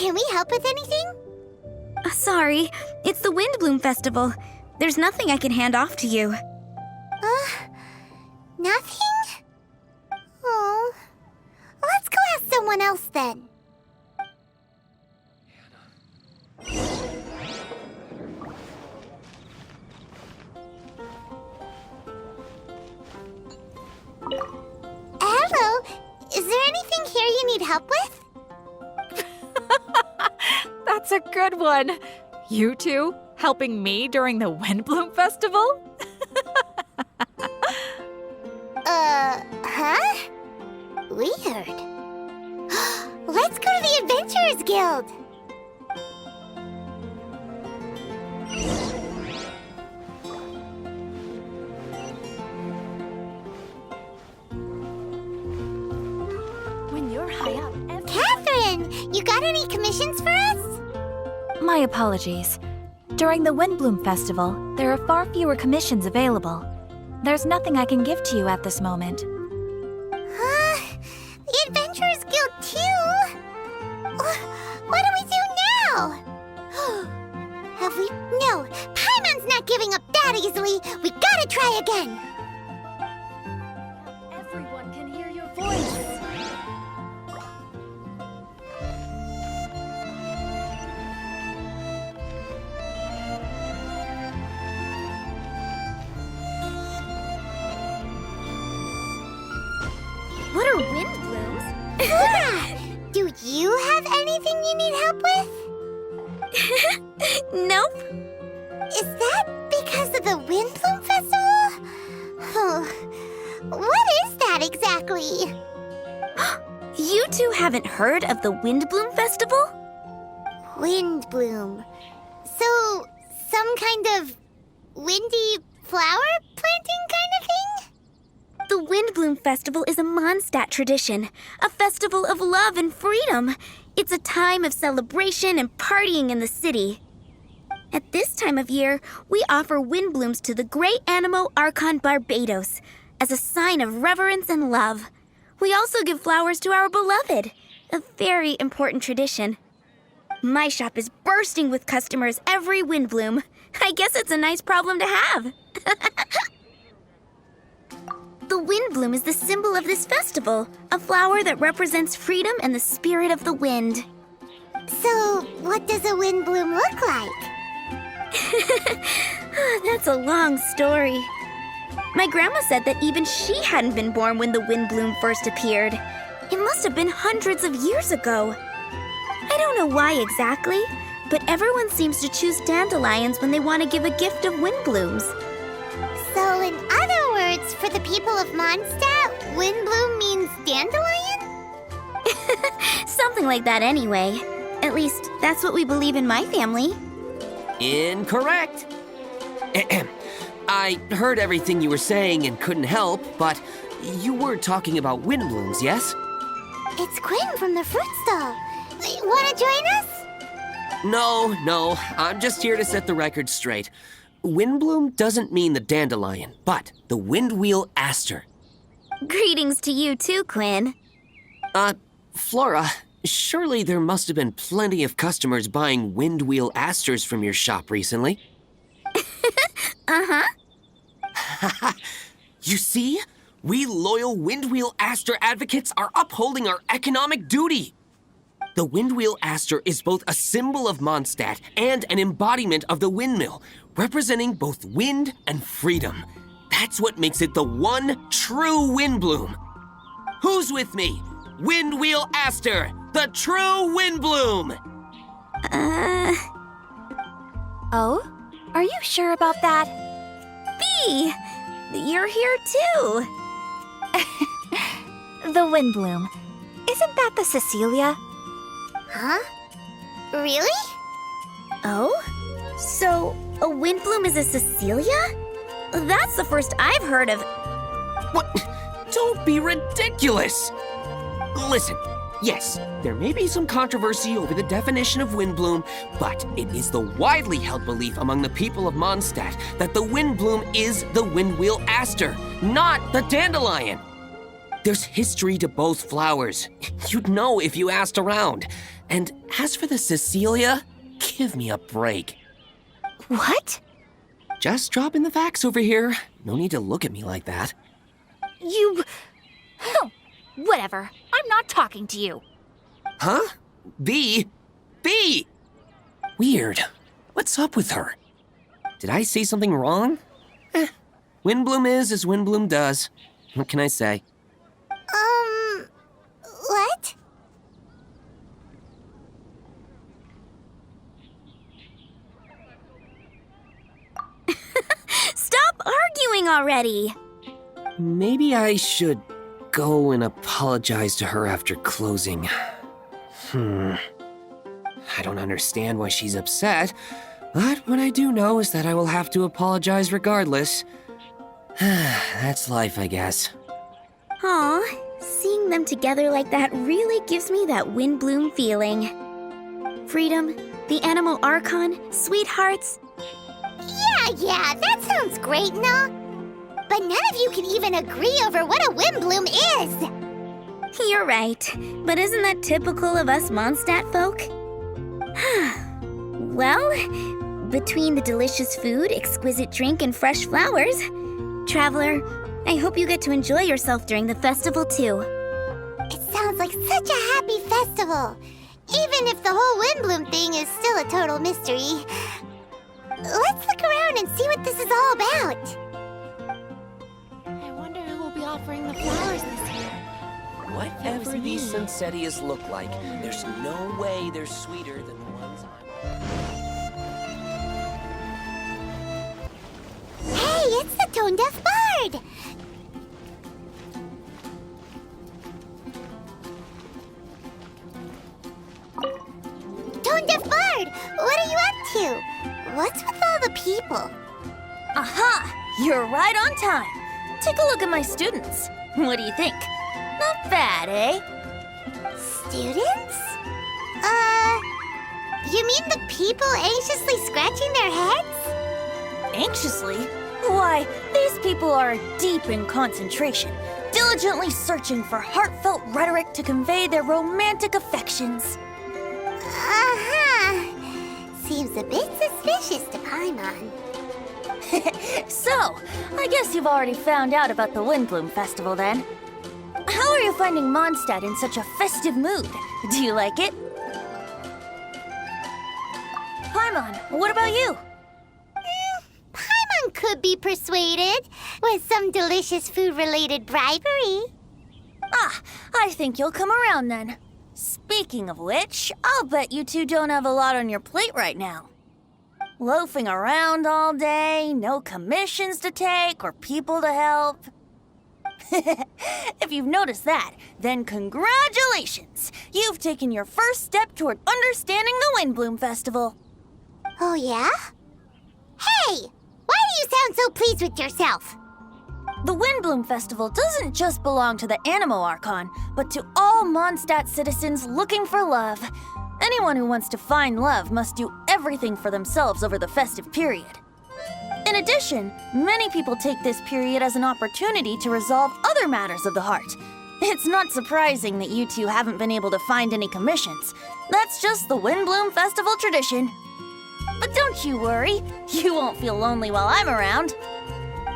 Can we help with anything? Sorry, it's the Windblume Festival. There's nothing I can hand off to you. Nothing? Oh. Let's go ask someone else then. Hello. Is there anything here you need help with? That's a good one. You two helping me during the Windblume Festival? Huh? Weird. Let's go to the Adventurers Guild. When you're high up, Catherine, you got any commissions for us? My apologies. During the Windblume Festival, there are far fewer commissions available. There's nothing I can give to you at this moment. The Adventurers Guild too? What do we do now? Have we? No, Paimon's not giving up that easily. We gotta try again. Everyone can hear your voice. What are Windblumes? Do you have anything you need help with? Nope. Is that because of the Windblume Festival? What is that exactly? You two haven't heard of the Windblume Festival? Windblume. So, some kind of windy flower planting kind of thing? The Windblume Festival is a Mondstadt tradition, a festival of love and freedom. It's a time of celebration and partying in the city. At this time of year, we offer Windblumes to the great Animo Archon Barbatos as a sign of reverence and love. We also give flowers to our beloved, a very important tradition. My shop is bursting with customers every Windblume. I guess it's a nice problem to have. The Windblume is the symbol of this festival, a flower that represents freedom and the spirit of the wind. So, what does a Windblume look like? That's a long story. My grandma said that even she hadn't been born when the Windblume first appeared. It must have been hundreds of years ago. I don't know why exactly, but everyone seems to choose dandelions when they want to give a gift of Windblumes. So, in other words, for the people of Mondstadt, Windblume means dandelion? Something like that anyway. At least, that's what we believe in my family. Incorrect. I heard everything you were saying and couldn't help, but you were talking about Windblumes, yes? It's Quinn from the fruit stall. Wanna join us? No, I'm just here to set the record straight. Windblume doesn't mean the dandelion, but the windwheel aster. Greetings to you too, Quinn. Flora, surely there must have been plenty of customers buying windwheel asters from your shop recently. Uh-huh. You see? We loyal windwheel aster advocates are upholding our economic duty. The windwheel aster is both a symbol of Mondstadt and an embodiment of the windmill, representing both wind and freedom. That's what makes it the one true Windblume. Who's with me? Windwheel aster, the true Windblume! Oh? Are you sure about that? Bee! You're here too. The Windblume. Isn't that the Cecilia? Huh? Really? Oh? So, a Windblume is a Cecilia? That's the first I've heard of. What? Don't be ridiculous! Listen, yes, there may be some controversy over the definition of Windblume, but it is the widely held belief among the people of Mondstadt that the Windblume is the windwheel aster, not the dandelion. There's history to both flowers. You'd know if you asked around. And as for the Cecilia, give me a break. What? Just dropping the facts over here. No need to look at me like that. You... Oh, whatever. I'm not talking to you. Huh? B? Weird. What's up with her? Did I say something wrong? Windblume is as Windblume does. What can I say? What? Stop arguing already! Maybe I should go and apologize to her after closing. I don't understand why she's upset, but what I do know is that I will have to apologize regardless. That's life, I guess. Aw, seeing them together like that really gives me that Windblume feeling. Freedom, the Animal Archon, sweethearts. Yeah, that sounds great and all. But none of you can even agree over what a Windblume is. You're right, but isn't that typical of us Mondstadt folk? Well, between the delicious food, exquisite drink, and fresh flowers, Traveler, I hope you get to enjoy yourself during the festival too. It sounds like such a happy festival, even if the whole Windblume thing is still a total mystery. Let's look around and see what this is all about. I wonder who will be offering the flowers this year. Whatever these sunsettias look like, there's no way they're sweeter than the ones Hey, it's the tone-deaf bard! Tone-deaf bard, what are you up to? What's with all the people? Aha! You're right on time. Take a look at my students. What do you think? Not bad, eh? Students? You mean the people anxiously scratching their heads? Anxiously? Why, these people are deep in concentration, diligently searching for heartfelt rhetoric to convey their romantic affections. Uh-huh. Seems a bit suspicious to Paimon. So, I guess you've already found out about the Windblume Festival then. How are you finding Mondstadt in such a festive mood? Do you like it? Paimon, what about you? Paimon could be persuaded with some delicious food-related bribery. Ah, I think you'll come around then. Speaking of which, I'll bet you two don't have a lot on your plate right now. Loafing around all day, no commissions to take or people to help. If you've noticed that, then congratulations! You've taken your first step toward understanding the Windblume Festival. Oh, yeah? Hey! Why do you sound so pleased with yourself? The Windblume Festival doesn't just belong to the Animal Archon, but to all Mondstadt citizens looking for love. Anyone who wants to find love must do everything for themselves over the festive period. In addition, many people take this period as an opportunity to resolve other matters of the heart. It's not surprising that you two haven't been able to find any commissions. That's just the Windblume Festival tradition. But don't you worry, you won't feel lonely while I'm around.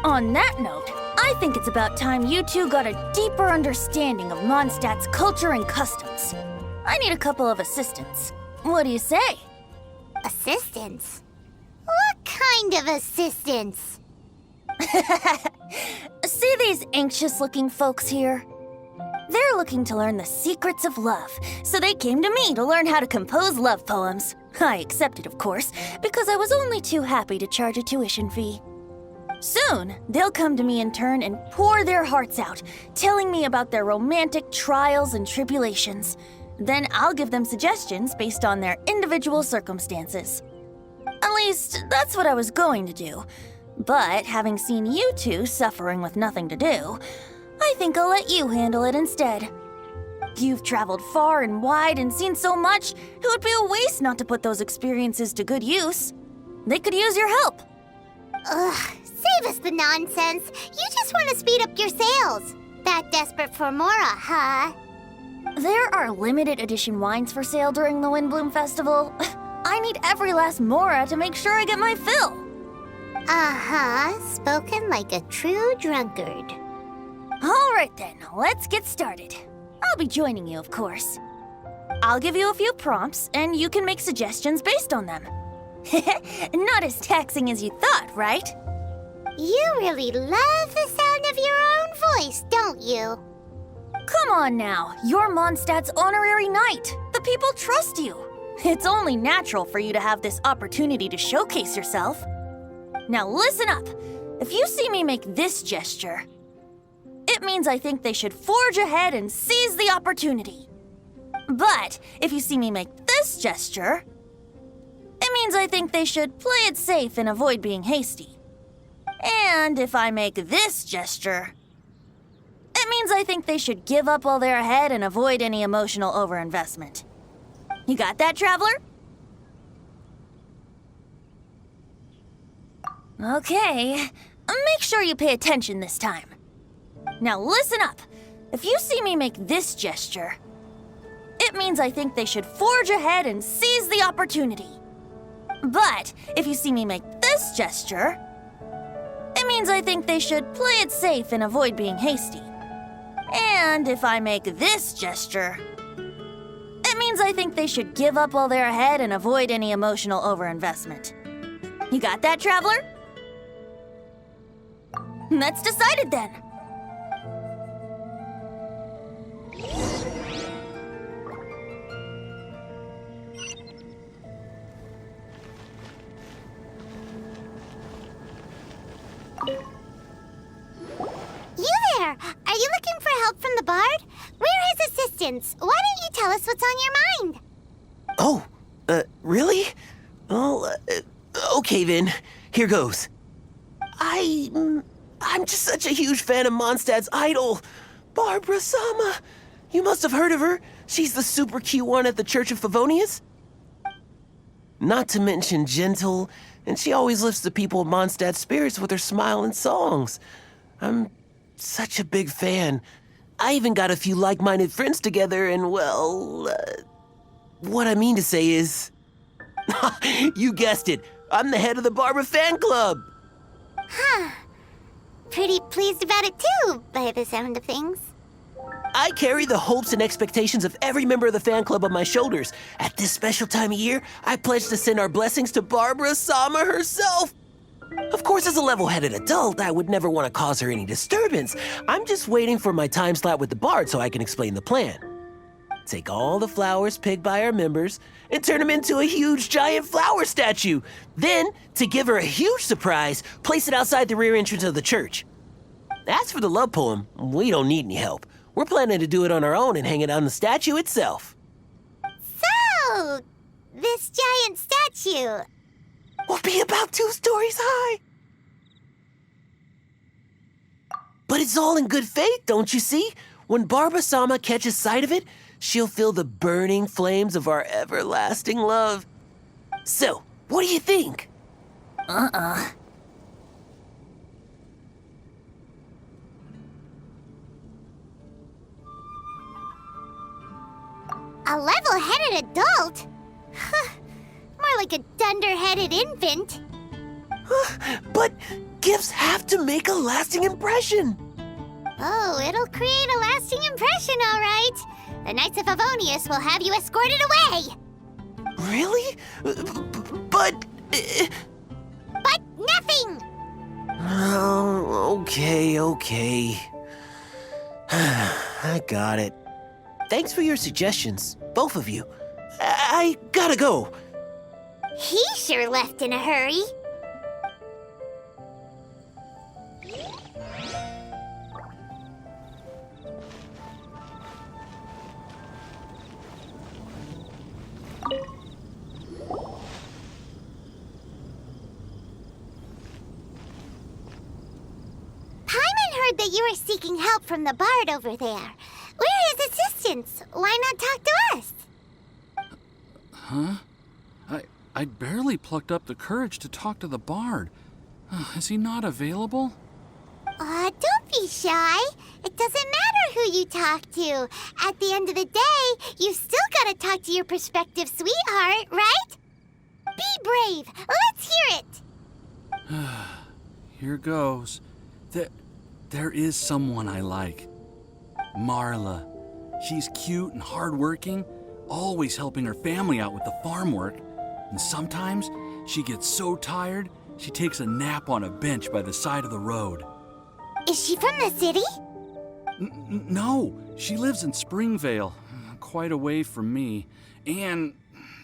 On that note, I think it's about time you two got a deeper understanding of Mondstadt's culture and customs. I need a couple of assistants. What do you say? Assistance? What kind of assistance? See these anxious-looking folks here? They're looking to learn the secrets of love, so they came to me to learn how to compose love poems. I accepted, of course, because I was only too happy to charge a tuition fee. Soon, they'll come to me in turn and pour their hearts out, telling me about their romantic trials and tribulations. Then I'll give them suggestions based on their individual circumstances. At least, that's what I was going to do. But having seen you two suffering with nothing to do, I think I'll let you handle it instead. You've traveled far and wide and seen so much, it would be a waste not to put those experiences to good use. They could use your help. Ugh, save us the nonsense. You just want to speed up your sales. That desperate for more, huh? There are limited edition wines for sale during the Windblume Festival. I need every last mora to make sure I get my fill. Uh-huh, spoken like a true drunkard. All right then, let's get started. I'll be joining you, of course. I'll give you a few prompts, and you can make suggestions based on them. Not as taxing as you thought, right? You really love the sound of your own voice, don't you? Come on now, you're Mondstadt's honorary knight. The people trust you. It's only natural for you to have this opportunity to showcase yourself. Now listen up. If you see me make this gesture, it means I think they should forge ahead and seize the opportunity. But if you see me make this gesture, it means I think they should play it safe and avoid being hasty. And if I make this gesture, it means I think they should give up while they're ahead and avoid any emotional overinvestment. You got that, traveler? Okay, make sure you pay attention this time. Now listen up. If you see me make this gesture, it means I think they should forge ahead and seize the opportunity. But if you see me make this gesture, it means I think they should play it safe and avoid being hasty. And if I make this gesture, it means I think they should give up while they're ahead and avoid any emotional overinvestment. You got that, traveler? That's decided then. You there! Are you looking for help from the bard? We're his assistants. Why don't you tell us what's on your mind? Oh, really? Well, okay then. Here goes. I'm just such a huge fan of Mondstadt's idol, Barbara Sama. You must have heard of her. She's the super cute one at the Church of Favonius. Not to mention gentle, and she always lifts the people of Mondstadt's spirits with her smile and songs. I'm such a big fan. I even got a few like-minded friends together, and well, what I mean to say is, you guessed it, I'm the head of the Barbara fan club. Huh. Pretty pleased about it too, by the sound of things. I carry the hopes and expectations of every member of the fan club on my shoulders. At this special time of year, I pledge to send our blessings to Barbara Sama herself. Of course, as a level-headed adult, I would never want to cause her any disturbance. I'm just waiting for my time slot with the bard so I can explain the plan. Take all the flowers picked by our members and turn them into a huge giant flower statue. Then, to give her a huge surprise, place it outside the rear entrance of the church. As for the love poem, we don't need any help. We're planning to do it on our own and hang it on the statue itself. So, this giant statue. Will be about 2 stories high. But it's all in good faith, don't you see? When Barbara Sama catches sight of it, she'll feel the burning flames of our everlasting love. So, what do you think? A level-headed adult? More like a dunder-headed infant. But gifts have to make a lasting impression. Oh, it'll create a lasting impression, all right. The Knights of Favonius will have you escorted away. Really? But... But nothing! Oh, okay. I got it. Thanks for your suggestions, both of you. I gotta go. He sure left in a hurry. Heard that you were seeking help from the bard over there. We're his assistants. Why not talk to us? Huh? I barely plucked up the courage to talk to the bard. Is he not available? Don't be shy. It doesn't matter who you talk to. At the end of the day, you still gotta talk to your prospective sweetheart, right? Be brave. Let's hear it. Here goes. There is someone I like. Marla. She's cute and hardworking, always helping her family out with the farm work. And sometimes she gets so tired, she takes a nap on a bench by the side of the road. Is she from the city? No, she lives in Springvale, quite away from me. And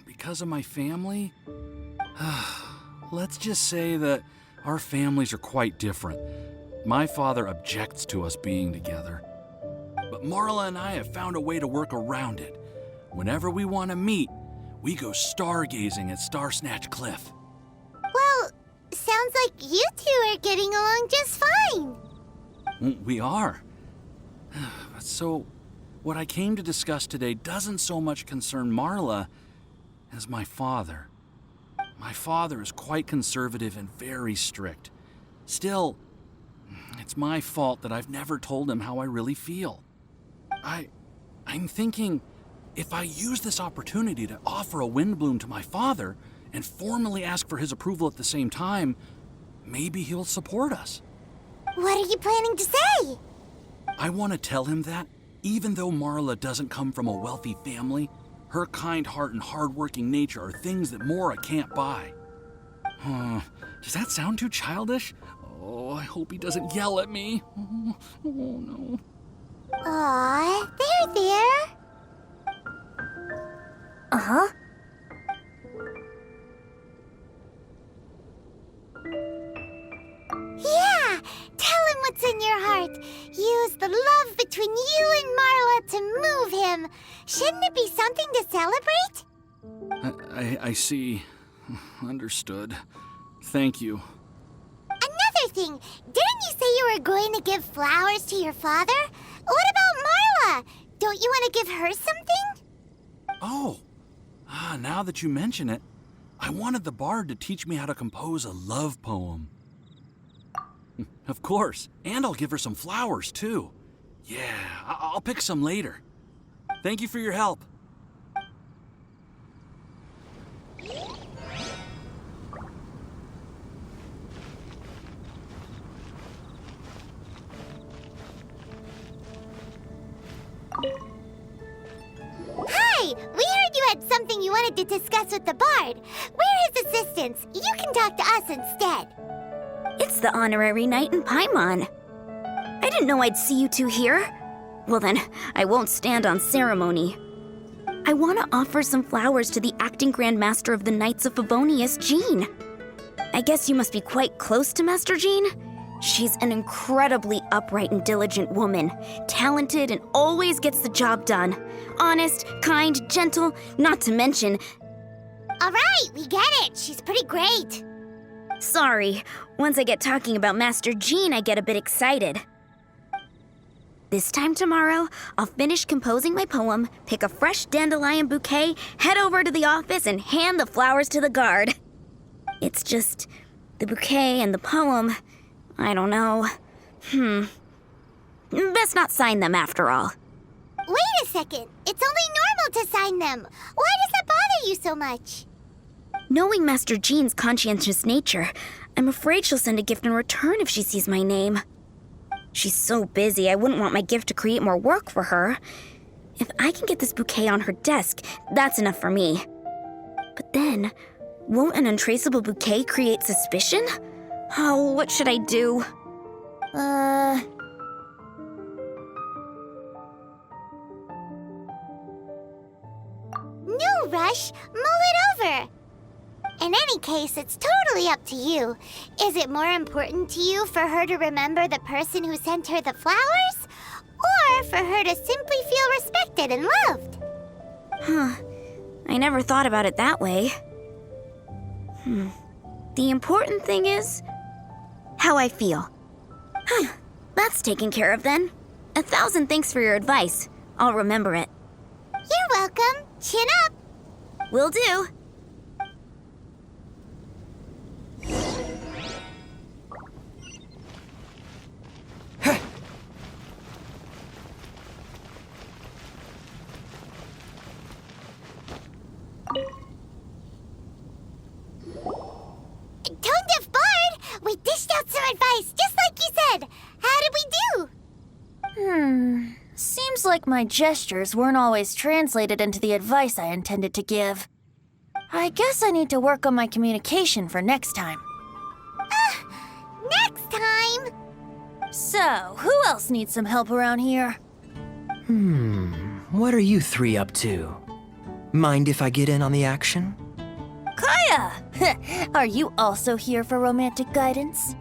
because of my family, let's just say that our families are quite different. My father objects to us being together. But Marla and I have found a way to work around it. Whenever we want to meet, we go stargazing at Star Snatch Cliff. Well, sounds like you two are getting along just fine. We are. So, what I came to discuss today doesn't so much concern Marla as my father. My father is quite conservative and very strict. Still, it's my fault that I've never told him how I really feel. I'm thinking, if I use this opportunity to offer a Windblume to my father and formally ask for his approval at the same time, maybe he'll support us. What are you planning to say? I want to tell him that, even though Marla doesn't come from a wealthy family, her kind heart and hardworking nature are things that Mora can't buy. Does that sound too childish? Oh, I hope he doesn't yell at me. Oh no. Aw, there. Uh-huh. Yeah, tell him what's in your heart. Use the love between you and Marla to move him. Shouldn't it be something to celebrate? I see. Understood. Thank you. Another thing, didn't you say you were going to give flowers to your father? What about Marla? Don't you want to give her something? Oh, now that you mention it, I wanted the bard to teach me how to compose a love poem. Of course, and I'll give her some flowers, too. Yeah, I'll pick some later. Thank you for your help. Hi, we heard you had something you wanted to discuss with the bard. We're his assistants. You can talk to us instead. It's the honorary knight in Paimon. I didn't know I'd see you two here. Well then, I won't stand on ceremony. I want to offer some flowers to the acting Grand Master of the Knights of Favonius, Jean. I guess you must be quite close to Master Jean? She's an incredibly upright and diligent woman, talented and always gets the job done. Honest, kind, gentle, not to mention... All right, we get it. She's pretty great. Sorry, once I get talking about Master Jean, I get a bit excited. This time tomorrow, I'll finish composing my poem, pick a fresh dandelion bouquet, head over to the office, and hand the flowers to the guard. It's just the bouquet and the poem... I don't know. Best not sign them after all. Wait a second. It's only normal to sign them. Why does that bother you so much? Knowing Master Jean's conscientious nature, I'm afraid she'll send a gift in return if she sees my name. She's so busy, I wouldn't want my gift to create more work for her. If I can get this bouquet on her desk, that's enough for me. But then, won't an untraceable bouquet create suspicion? Oh, what should I do? No rush. Mull it over. In any case, it's totally up to you. Is it more important to you for her to remember the person who sent her the flowers? Or for her to simply feel respected and loved? I never thought about it that way. The important thing is how I feel. That's taken care of then. 1,000 thanks for your advice. I'll remember it. You're welcome. Chin up. Will do. Looks like my gestures weren't always translated into the advice I intended to give. I guess I need to work on my communication for next time. Next time! So, who else needs some help around here? What are you three up to? Mind if I get in on the action? Kaya! Are you also here for romantic guidance?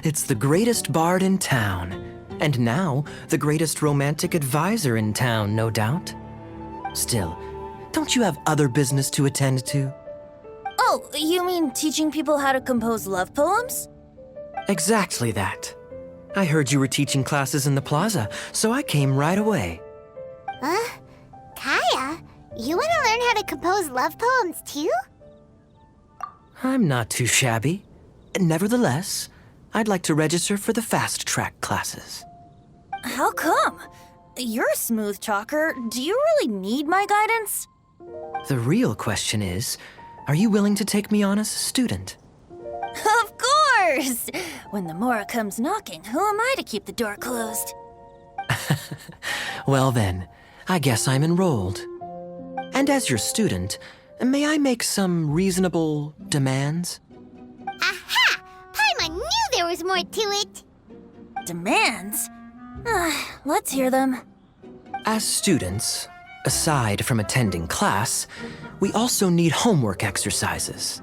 It's the greatest bard in town. And now, the greatest romantic advisor in town, no doubt. Still, don't you have other business to attend to? Oh, you mean teaching people how to compose love poems? Exactly that. I heard you were teaching classes in the plaza, so I came right away. Huh? Kaya, you want to learn how to compose love poems too? I'm not too shabby. Nevertheless, I'd like to register for the fast-track classes. How come? You're a smooth talker. Do you really need my guidance? The real question is, are you willing to take me on as a student? Of course! When the Mora comes knocking, who am I to keep the door closed? Well then, I guess I'm enrolled. And as your student, may I make some reasonable demands? Aha! Paimon knew there was more to it! Demands? Let's hear them. As students, aside from attending class, we also need homework exercises.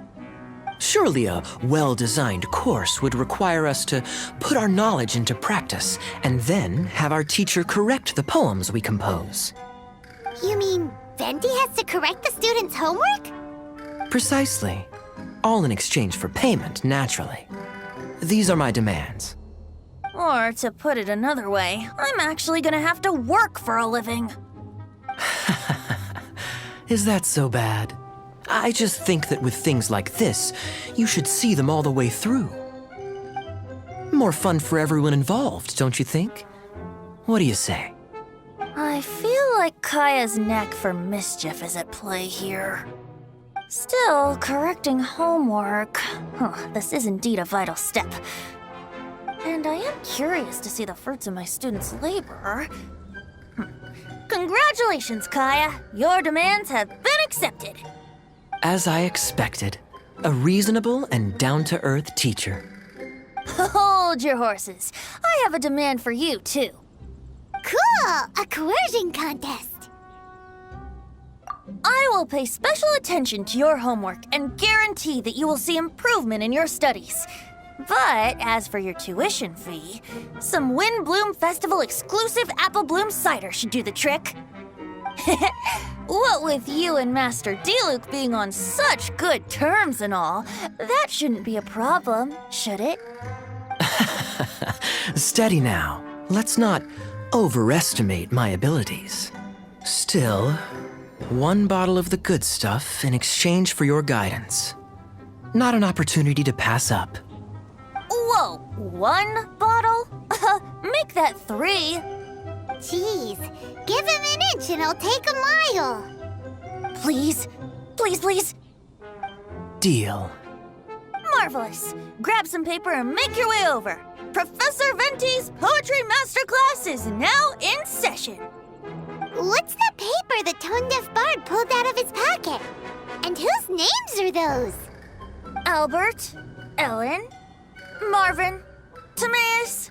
Surely a well-designed course would require us to put our knowledge into practice and then have our teacher correct the poems we compose. You mean Venti has to correct the students' homework? Precisely. All in exchange for payment, naturally. These are my demands. Or, to put it another way, I'm actually gonna have to work for a living. Is that so bad? I just think that with things like this, you should see them all the way through. More fun for everyone involved, don't you think? What do you say? I feel like Kaya's knack for mischief is at play here. Still, correcting homework. This is indeed a vital step. And I am curious to see the fruits of my students' labor. Congratulations, Kaya! Your demands have been accepted. As I expected, a reasonable and down-to-earth teacher. Hold your horses. I have a demand for you, too. Cool! A coercion contest! I will pay special attention to your homework and guarantee that you will see improvement in your studies. But as for your tuition fee, some Windblume Festival exclusive apple bloom cider should do the trick. What with you and Master Diluc being on such good terms and all, that shouldn't be a problem, should it? Steady now. Let's not overestimate my abilities. Still, one bottle of the good stuff in exchange for your guidance. Not an opportunity to pass up. Whoa, one bottle? Make that 3. Jeez, give him an inch and it'll take a mile. Please, please, please. Deal. Marvelous. Grab some paper and make your way over. Professor Venti's Poetry Masterclass is now in session. What's the paper the tone-deaf bard pulled out of his pocket? And whose names are those? Albert, Ellen, Marvin, Timaeus,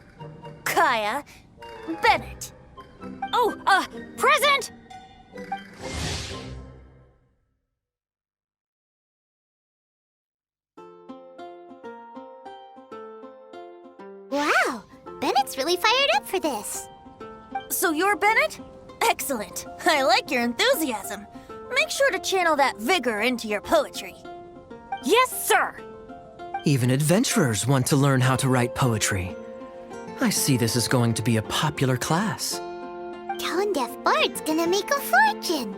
Kaya, Bennett. Oh, present! Wow, Bennett's really fired up for this. So you're Bennett? Excellent. I like your enthusiasm. Make sure to channel that vigor into your poetry. Yes, sir! Even adventurers want to learn how to write poetry. I see this is going to be a popular class. Tone-deaf bard's gonna make a fortune.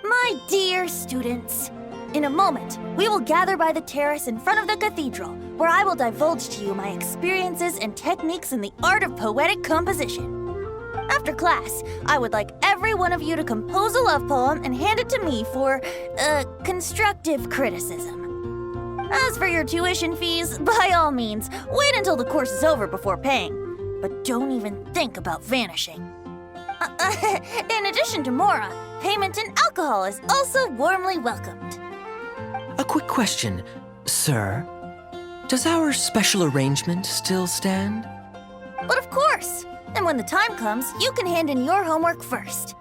My dear students, in a moment, we will gather by the terrace in front of the cathedral, where I will divulge to you my experiences and techniques in the art of poetic composition. After class, I would like every one of you to compose a love poem and hand it to me for, constructive criticism. As for your tuition fees, by all means, wait until the course is over before paying. but don't even think about vanishing. In addition to Mora, payment in alcohol is also warmly welcomed. A quick question, sir. Does our special arrangement still stand? But of course! And when the time comes, you can hand in your homework first.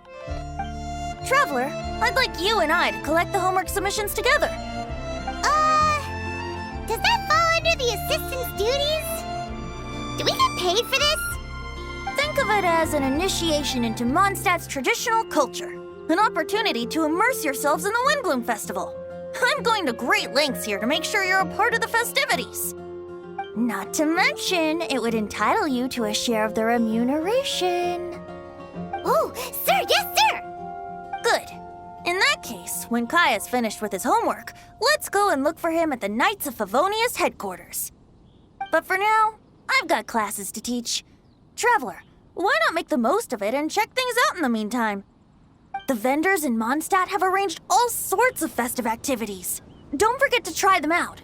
Traveler, I'd like you and I to collect the homework submissions together. Does that fall under the assistant's duties? Do we get paid for this? Think of it as an initiation into Mondstadt's traditional culture. An opportunity to immerse yourselves in the Windblume Festival. I'm going to great lengths here to make sure you're a part of the festivities. Not to mention, it would entitle you to a share of the remuneration. Oh, sir, yes, sir! Good. In that case, when Kaya's finished with his homework, let's go and look for him at the Knights of Favonius headquarters. But for now, I've got classes to teach. Traveler, why not make the most of it and check things out in the meantime? The vendors in Mondstadt have arranged all sorts of festive activities. Don't forget to try them out.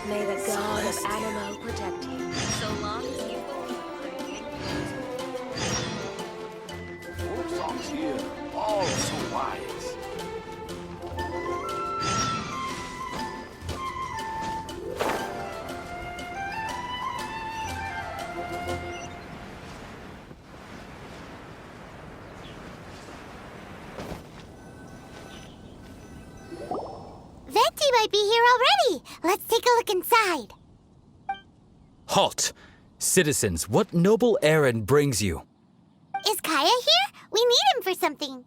May the god of Animo protect you. So long as you Songs here, all so wise. Venti might be here already. Let's take a look inside. Halt! Citizens, what noble errand brings you? Is Kaya here? We need him for something.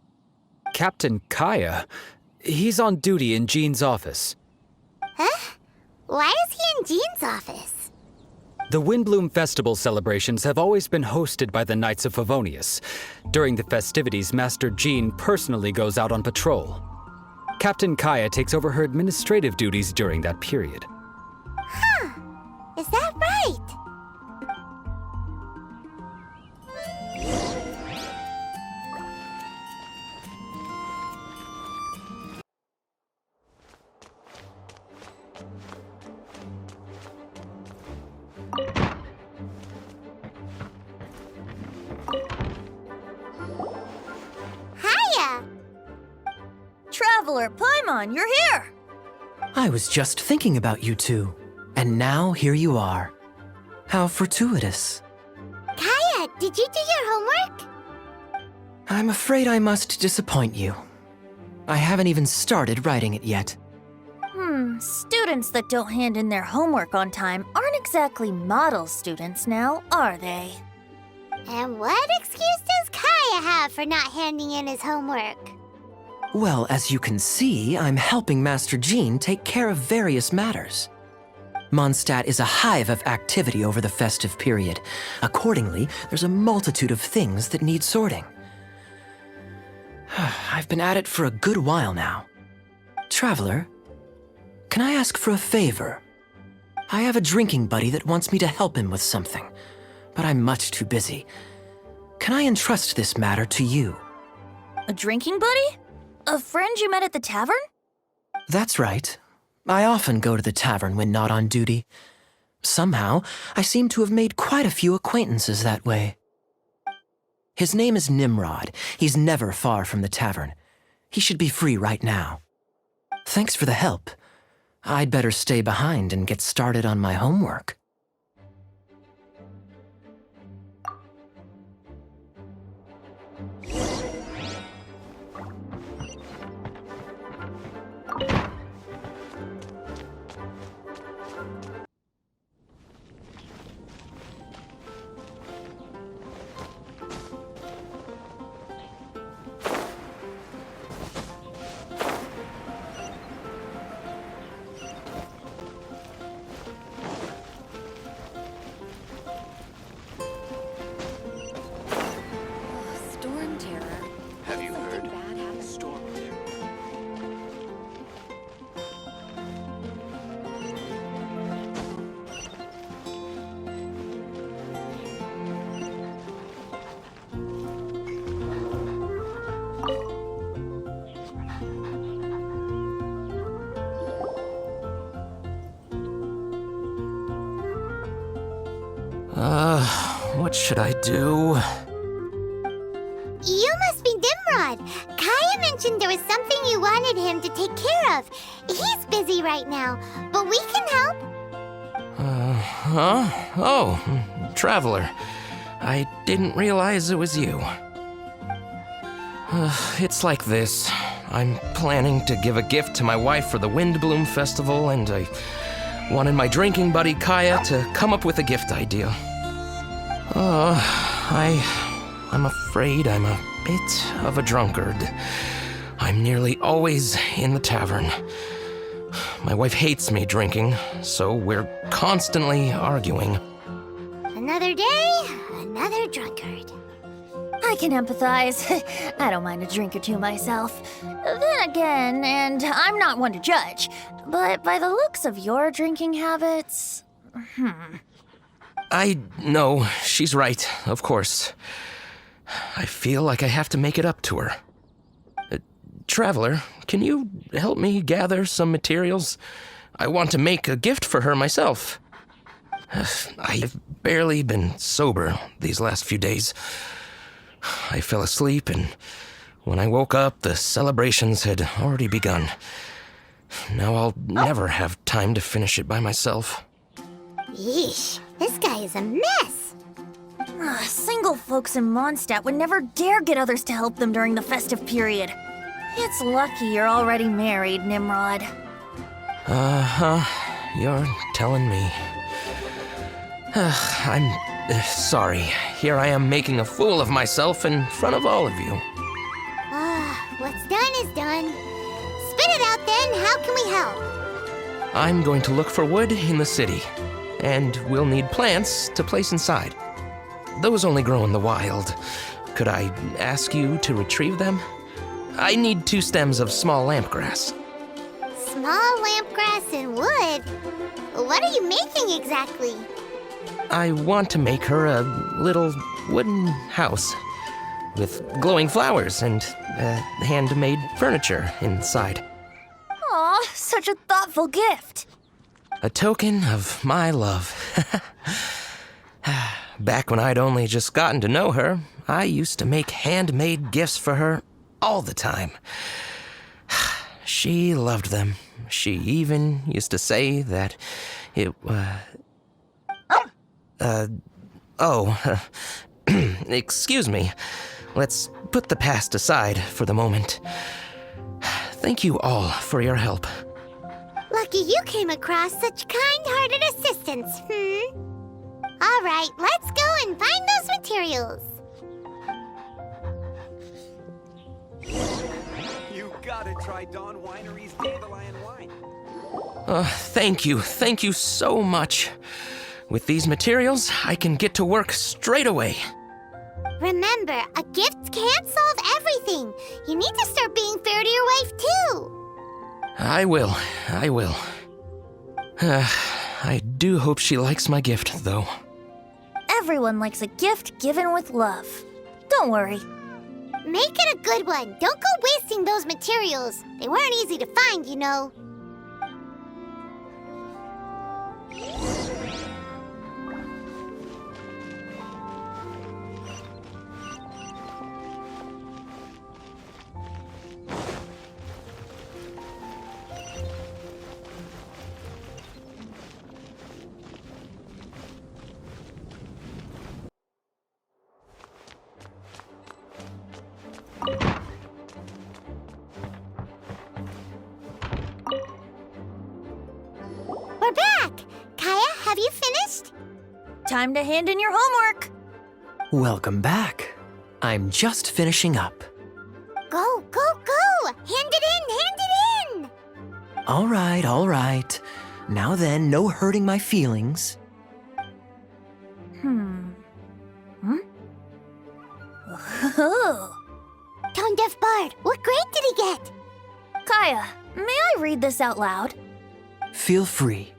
Captain Kaya? He's on duty in Jean's office. Huh? Why is he in Jean's office? The Windblume Festival celebrations have always been hosted by the Knights of Favonius. During the festivities, Master Jean personally goes out on patrol. Captain Kaya takes over her administrative duties during that period. Huh. Is that right? Hiya! Traveler Paimon, you're here! I was just thinking about you two, and now here you are. How fortuitous. Kaya, did you do your homework? I'm afraid I must disappoint you. I haven't even started writing it yet. Students that don't hand in their homework on time aren't exactly model students now, are they? And what excuse does Kaya have for not handing in his homework? Well, as you can see, I'm helping Master Jean take care of various matters. Mondstadt is a hive of activity over the festive period. Accordingly, there's a multitude of things that need sorting. I've been at it for a good while now. Traveler, can I ask for a favor? I have a drinking buddy that wants me to help him with something, but I'm much too busy. Can I entrust this matter to you? A drinking buddy? A friend you met at the tavern? That's right. I often go to the tavern when not on duty. Somehow, I seem to have made quite a few acquaintances that way. His name is Nimrod. He's never far from the tavern. He should be free right now. Thanks for the help. I'd better stay behind and get started on my homework. What should I do? You must be Nimrod. Kaya mentioned there was something you wanted him to take care of. He's busy right now, but we can help. Oh, Traveler. I didn't realize it was you. It's like this. I'm planning to give a gift to my wife for the Windblume Festival, and I wanted my drinking buddy Kaya to come up with a gift idea. I'm afraid I'm a bit of a drunkard. I'm nearly always in the tavern. My wife hates me drinking, so we're constantly arguing. Another day, another drunkard. I can empathize. I don't mind a drink or two myself. Then again, and I'm not one to judge, but by the looks of your drinking habits... I know, she's right, of course. I feel like I have to make it up to her. Traveler, can you help me gather some materials? I want to make a gift for her myself. I've barely been sober these last few days. I fell asleep, and when I woke up, the celebrations had already begun. Now I'll never have time to finish it by myself. Yeesh, this guy is a mess. Single folks in Mondstadt would never dare get others to help them during the festive period. It's lucky you're already married, Nimrod. You're telling me. I'm sorry. Here I am making a fool of myself in front of all of you. What's done is done. Spit it out then, how can we help? I'm going to look for wood in the city, and we'll need plants to place inside. Those only grow in the wild. Could I ask you to retrieve them? I need 2 stems of small lampgrass. Small lampgrass and wood? What are you making exactly? I want to make her a little wooden house with glowing flowers and handmade furniture inside. Aw, such a thoughtful gift. A token of my love. Back when I'd only just gotten to know her, I used to make handmade gifts for her all the time. She loved them. She even used to say that it, excuse me. Let's put the past aside for the moment. Thank you all for your help. Lucky you came across such kind-hearted assistance, All right, let's go and find those materials. You gotta try Dawn Winery's Dandelion Wine. Thank you so much. With these materials, I can get to work straight away. Remember, a gift can't solve everything. You need to start being fair to your wife, too. I will. I do hope she likes my gift, though. Everyone likes a gift given with love. Don't worry. Make it a good one. Don't go wasting those materials. They weren't easy to find, you know. We're back! Kaya, have you finished? Time to hand in your homework. Welcome back. I'm just finishing up. Go, go, go! Hand it in! All right. Now then, no hurting my feelings. Oh. Tone Deaf Bard, what grade did he get? Kaya, may I read this out loud? Feel free.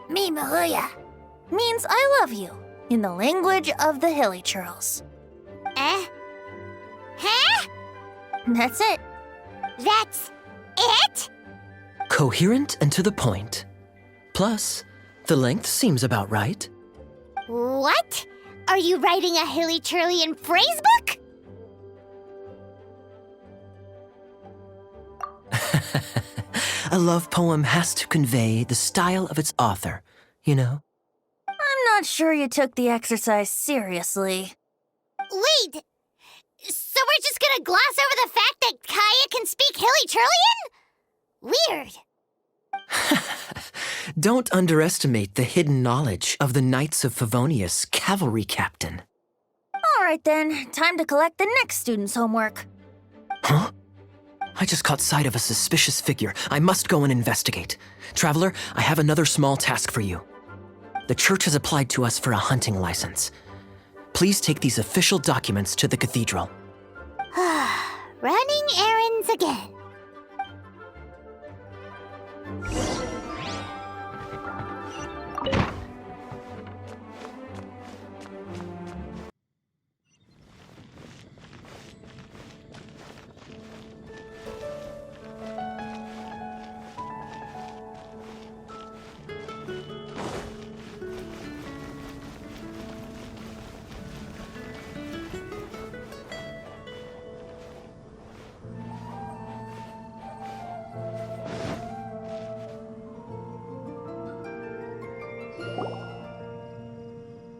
Me Mahuya means I love you in the language of the Hilly Churls. Huh? That's it. That's it? Coherent and to the point. Plus, the length seems about right. What? Are you writing a hilly-churlian phrase book? A love poem has to convey the style of its author, you know? I'm not sure you took the exercise seriously. Wait! So we're just gonna gloss over the fact that Kaya can speak hilly-churlian? Weird. Don't underestimate the hidden knowledge of the Knights of Favonius cavalry captain. All right then, time to collect the next student's homework. Huh? I just caught sight of a suspicious figure. I must go and investigate. Traveler, I have another small task for you. The church has applied to us for a hunting license. Please take these official documents to the cathedral. Running errands again.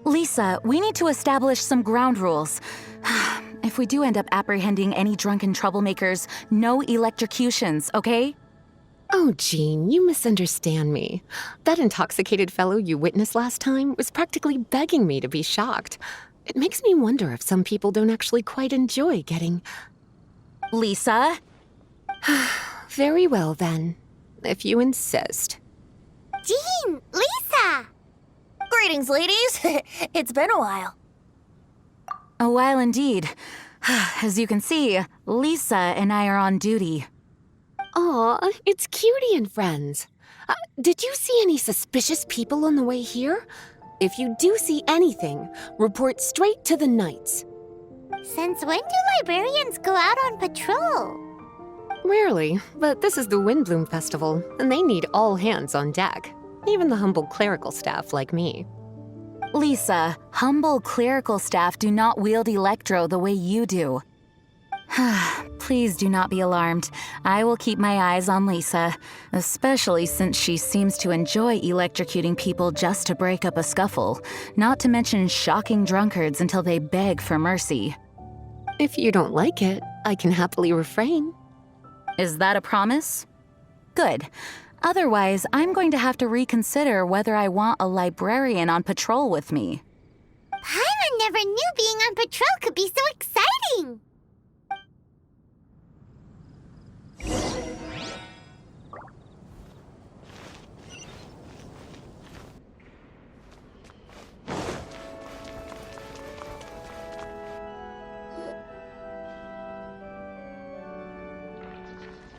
Lisa, we need to establish some ground rules. If we do end up apprehending any drunken troublemakers, no electrocutions, okay? Oh, Jean, you misunderstand me. That intoxicated fellow you witnessed last time was practically begging me to be shocked. It makes me wonder if some people don't actually quite enjoy getting... Lisa? Very well, then. If you insist. Jean! Lisa! Greetings, ladies. It's been a while. A while indeed. As you can see, Lisa and I are on duty. Aw, it's Cutie and friends. Did you see any suspicious people on the way here? If you do see anything, report straight to the Knights. Since when do librarians go out on patrol? Rarely, but this is the Windblume Festival, and they need all hands on deck. Even the humble clerical staff like me. Lisa, humble clerical staff do not wield electro the way you do. Please do not be alarmed. I will keep my eyes on Lisa, especially since she seems to enjoy electrocuting people just to break up a scuffle, not to mention shocking drunkards until they beg for mercy. If you don't like it, I can happily refrain. Is that a promise? Good. Otherwise, I'm going to have to reconsider whether I want a librarian on patrol with me. Paimon never knew being on patrol could be so exciting!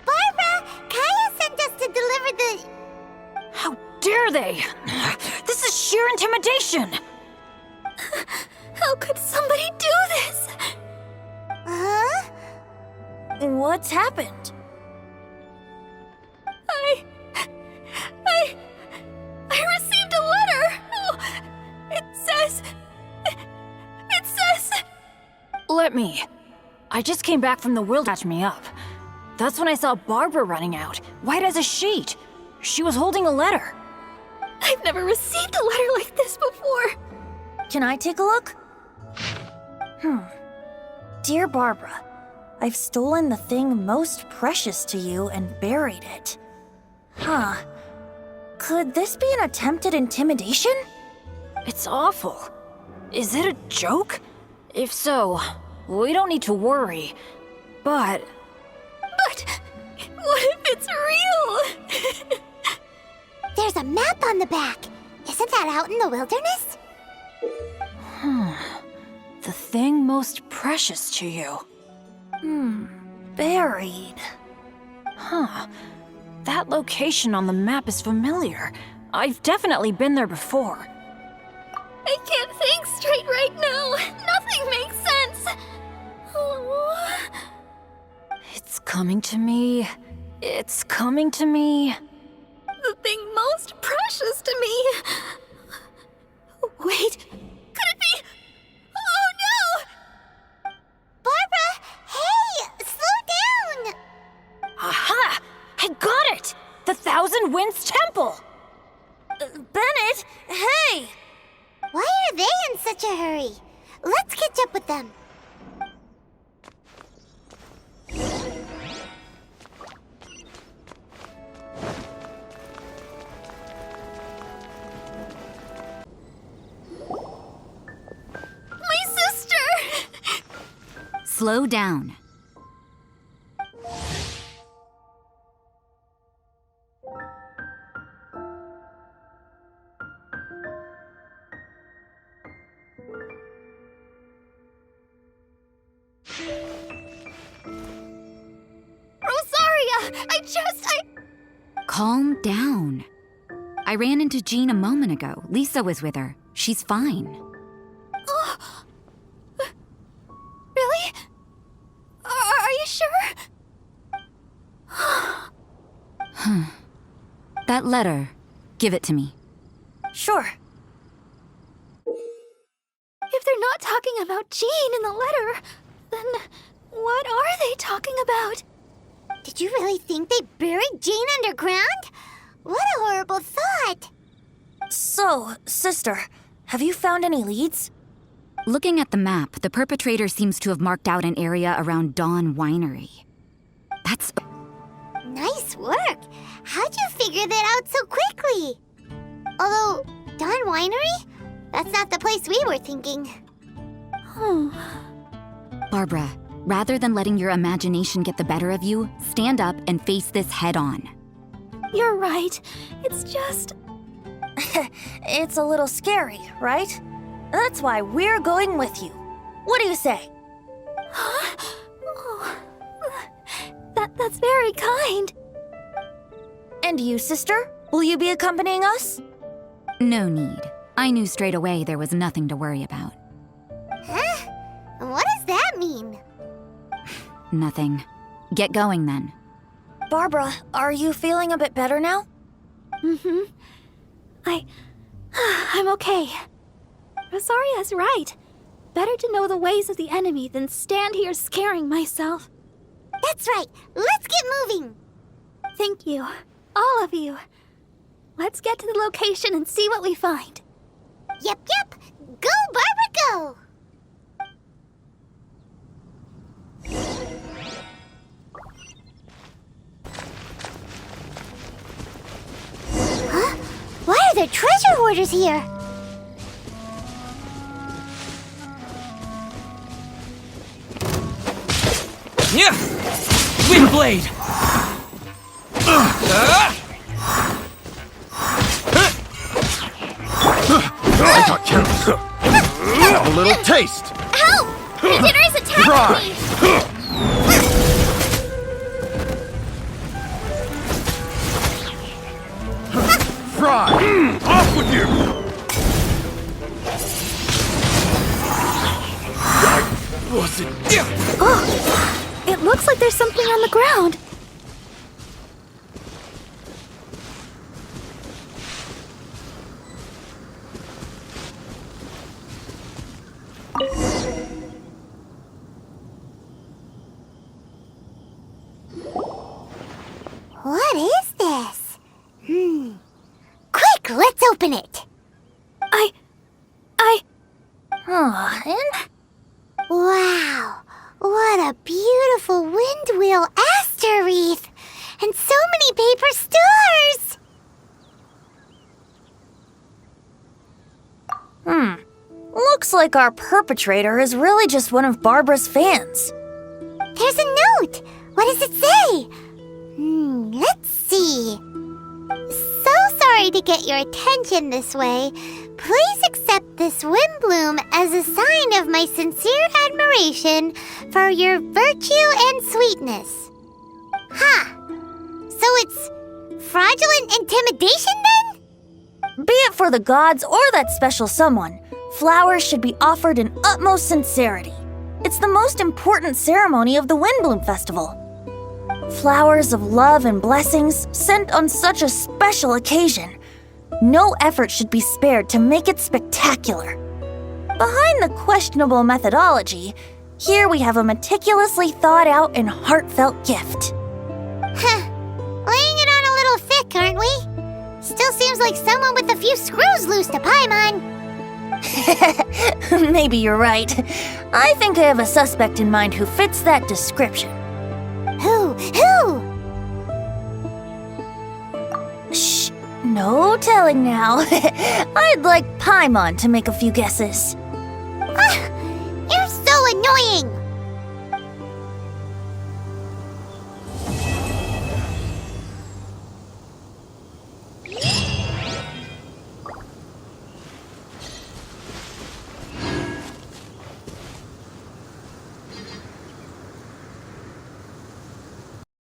Barbara! Kaya sent us to deliver the... How dare they? This is sheer intimidation! How could somebody do this? Huh? What's happened? I received a letter. Oh, it says... Let me. I just came back from the world to catch me up. That's when I saw Barbara running out, white as a sheet. She was holding a letter. I've never received a letter like this before. Can I take a look? Dear Barbara, I've stolen the thing most precious to you and buried it. Could this be an attempted intimidation? It's awful. Is it a joke? If so, we don't need to worry. But What if it's real? There's a map on the back. Isn't that out in the wilderness? the thing most precious to you. Buried. That location on the map is familiar. I've definitely been there before. I can't think straight right now. Nothing makes sense. Oh. It's coming to me. It's coming to me. The thing most precious precious to me. Wait, could it be? Oh no! Barbara, hey, slow down! Aha! I got it! The Thousand Winds Temple! Bennett, hey! Why are they in such a hurry? Let's catch up with them. My sister! Slow down. Rosaria! Calm down. I ran into Jean a moment ago. Lisa was with her. She's fine. Really? Are you sure? That letter. Give it to me. Sure. If they're not talking about Jean in the letter, then what are they talking about? Did you really think they buried Jean underground? What a horrible thought! So, sister, have you found any leads? Looking at the map, the perpetrator seems to have marked out an area around Dawn Winery. That's... Nice work! How'd you figure that out so quickly? Although, Dawn Winery? That's not the place we were thinking. Barbara, rather than letting your imagination get the better of you, stand up and face this head on. You're right. It's just... It's a little scary, right? That's why we're going with you. What do you say? Oh, that's very kind. And you, sister? Will you be accompanying us? No need. I knew straight away there was nothing to worry about. Huh? What does that mean? Nothing. Get going then. Barbara, are you feeling a bit better now? Mm-hmm. I'm okay. Rosaria's right. Better to know the ways of the enemy than stand here scaring myself. That's right. Let's get moving. Thank you. All of you. Let's get to the location and see what we find. Yep. Go, Barbara, go! Huh? Why are there treasure hoarders here? Yeah! Windblade! I got you. A little taste. Help! The dinner's attacking me! Fry. Off with you. Was it? Oh, it looks like there's something on the ground. What is this? Quick, let's open it. And? Wow, what a beautiful windwheel aster wreath! And so many paper stars! Looks like our perpetrator is really just one of Barbara's fans. There's a note! What does it say? Let's see. So sorry to get your attention this way. Please accept this Windblume as a sign of my sincere admiration for your virtue and sweetness. So it's fraudulent intimidation then? Be it for the gods or that special someone, flowers should be offered in utmost sincerity. It's the most important ceremony of the Windblume Festival. Flowers of love and blessings sent on such a special occasion. No effort should be spared to make it spectacular. Behind the questionable methodology, here we have a meticulously thought out and heartfelt gift. Huh. Laying it on a little thick, aren't we? Still seems like someone with a few screws loose to Paimon. Maybe you're right. I think I have a suspect in mind who fits that description. Who? Shh, no telling now. I'd like Paimon to make a few guesses.